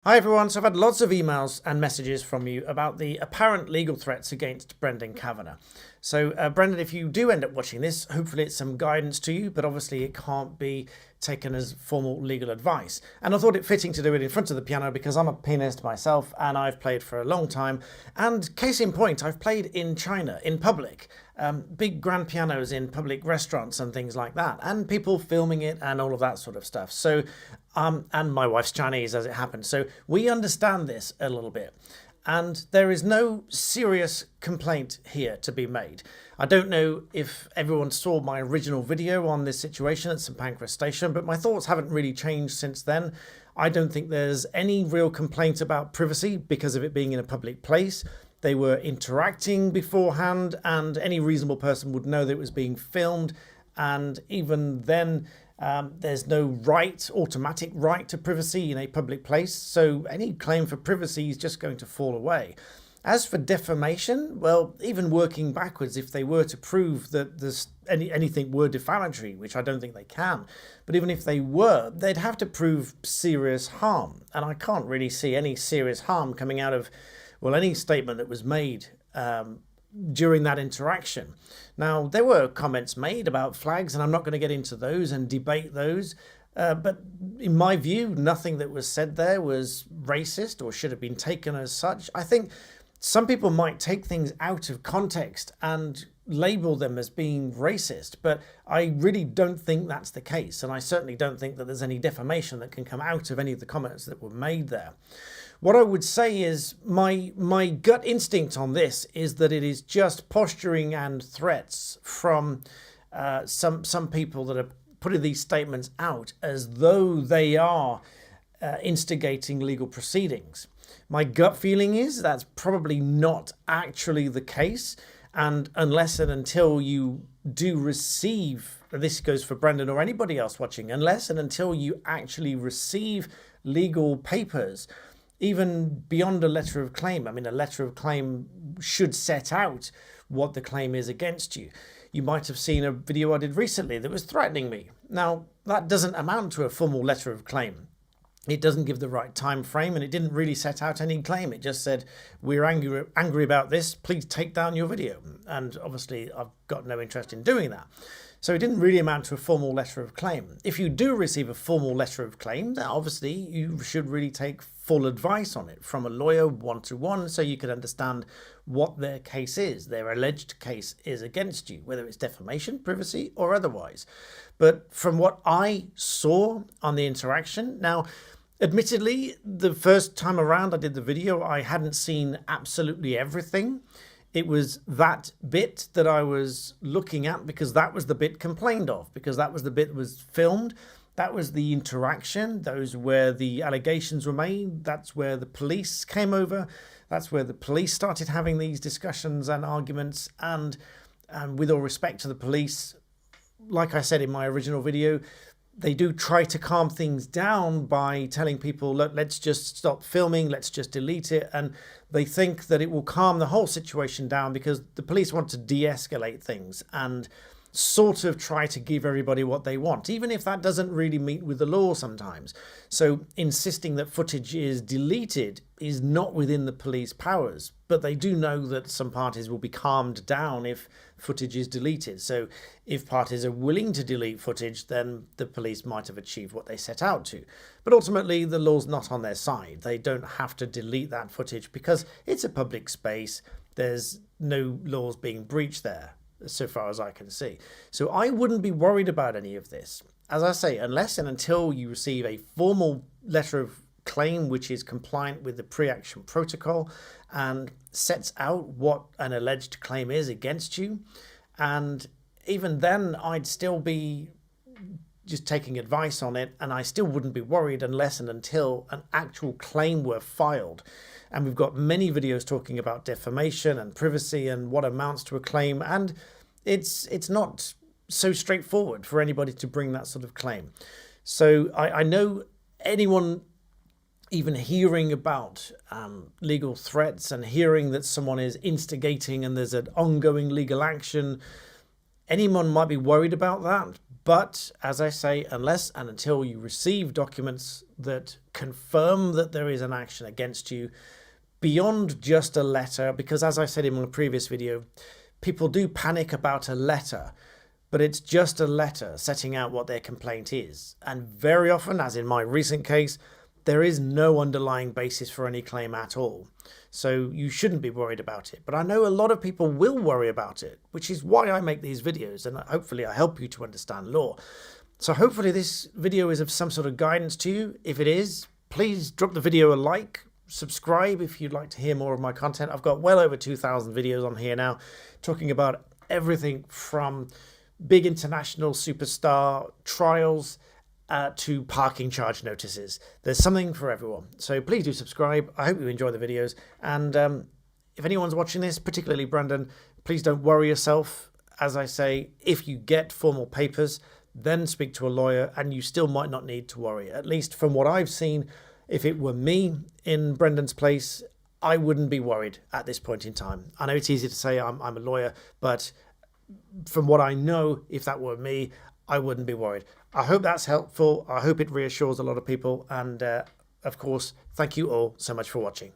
Hi everyone, so I've had lots of emails and messages from you about the apparent legal threats against Brendan Kavanagh. So Brendan, if you do end up watching this, hopefully it's some guidance to you, but obviously it can't be taken as formal legal advice. And I thought it fitting to do it in front of the piano because I'm a pianist myself and I've played for a long time. And case in point, I've played in China, in public. Big grand pianos in public restaurants and things like that, and people filming it and all of that sort of stuff. So, and my wife's Chinese as it happens. So we understand this a little bit. And there is no serious complaint here to be made. I don't know if everyone saw my original video on this situation at St Pancras Station, but my thoughts haven't really changed since then. I don't think there's any real complaint about privacy because of it being in a public place. They were interacting beforehand, and any reasonable person would know that it was being filmed. And even then, there's no automatic right to privacy in a public place. So any claim for privacy is just going to fall away. As for defamation, well, even working backwards, if they were to prove that there's anything were defamatory, which I don't think they can, but even if they were, they'd have to prove serious harm. And I can't really see any serious harm coming out of, well, any statement that was made during that interaction. Now, there were comments made about flags, and I'm not going to get into those and debate those. But in my view, nothing that was said there was racist or should have been taken as such. I think some people might take things out of context and label them as being racist, but I really don't think that's the case. And I certainly don't think that there's any defamation that can come out of any of the comments that were made there. What I would say is my gut instinct on this is that it is just posturing and threats from some people that are putting these statements out as though they are instigating legal proceedings. My gut feeling is that's probably not actually the case, and unless and until you do receive, this goes for Brendan or anybody else watching, unless and until you actually receive legal papers, even beyond a letter of claim. I mean, a letter of claim should set out what the claim is against you. You might have seen a video I did recently that was threatening me. Now, that doesn't amount to a formal letter of claim. It doesn't give the right time frame, and it didn't really set out any claim. It just said, we're angry about this, please take down your video. And obviously, I've got no interest in doing that. So it didn't really amount to a formal letter of claim. If you do receive a formal letter of claim, then obviously you should really take full advice on it from a lawyer one-to-one so you can understand what their case is, their alleged case is against you, whether it's defamation, privacy, or otherwise. But from what I saw on the interaction, now, admittedly, the first time around I did the video, I hadn't seen absolutely everything. It was that bit that I was looking at because that was the bit complained of, because that was the bit that was filmed. That was the interaction. Those where the allegations were made. That's where the police came over. That's where the police started having these discussions and arguments. And with all respect to the police, like I said in my original video, they do try to calm things down by telling people, look, let's just stop filming, let's just delete it. And they think that it will calm the whole situation down because the police want to de-escalate things and sort of try to give everybody what they want, even if that doesn't really meet with the law sometimes. So insisting that footage is deleted is not within the police powers, but they do know that some parties will be calmed down if footage is deleted. So if parties are willing to delete footage, then the police might have achieved what they set out to. But ultimately, the law's not on their side. They don't have to delete that footage because it's a public space. There's no laws being breached there, so far as I can see. So I wouldn't be worried about any of this. As I say, unless and until you receive a formal letter of claim which is compliant with the pre-action protocol and sets out what an alleged claim is against you. And even then, I'd still be just taking advice on it, and I still wouldn't be worried unless and until an actual claim were filed. And we've got many videos talking about defamation and privacy and what amounts to a claim, and it's not so straightforward for anybody to bring that sort of claim. So I know anyone even hearing about legal threats and hearing that someone is instigating and there's an ongoing legal action, anyone might be worried about that. But as I say, unless and until you receive documents that confirm that there is an action against you beyond just a letter, because as I said in my previous video, people do panic about a letter, but it's just a letter setting out what their complaint is. And very often, as in my recent case, there is no underlying basis for any claim at all. So you shouldn't be worried about it. But I know a lot of people will worry about it, which is why I make these videos, and hopefully I help you to understand law. So hopefully this video is of some sort of guidance to you. If it is, please drop the video a like, subscribe if you'd like to hear more of my content. I've got well over 2,000 videos on here now, talking about everything from big international superstar trials to parking charge notices. There's something for everyone. So please do subscribe. I hope you enjoy the videos. And if anyone's watching this, particularly Brendan, please don't worry yourself. As I say, if you get formal papers, then speak to a lawyer and you still might not need to worry. At least from what I've seen, if it were me in Brendan's place, I wouldn't be worried at this point in time. I know it's easy to say I'm a lawyer, but from what I know, if that were me, I wouldn't be worried. I hope that's helpful. I hope it reassures a lot of people. And of course, thank you all so much for watching.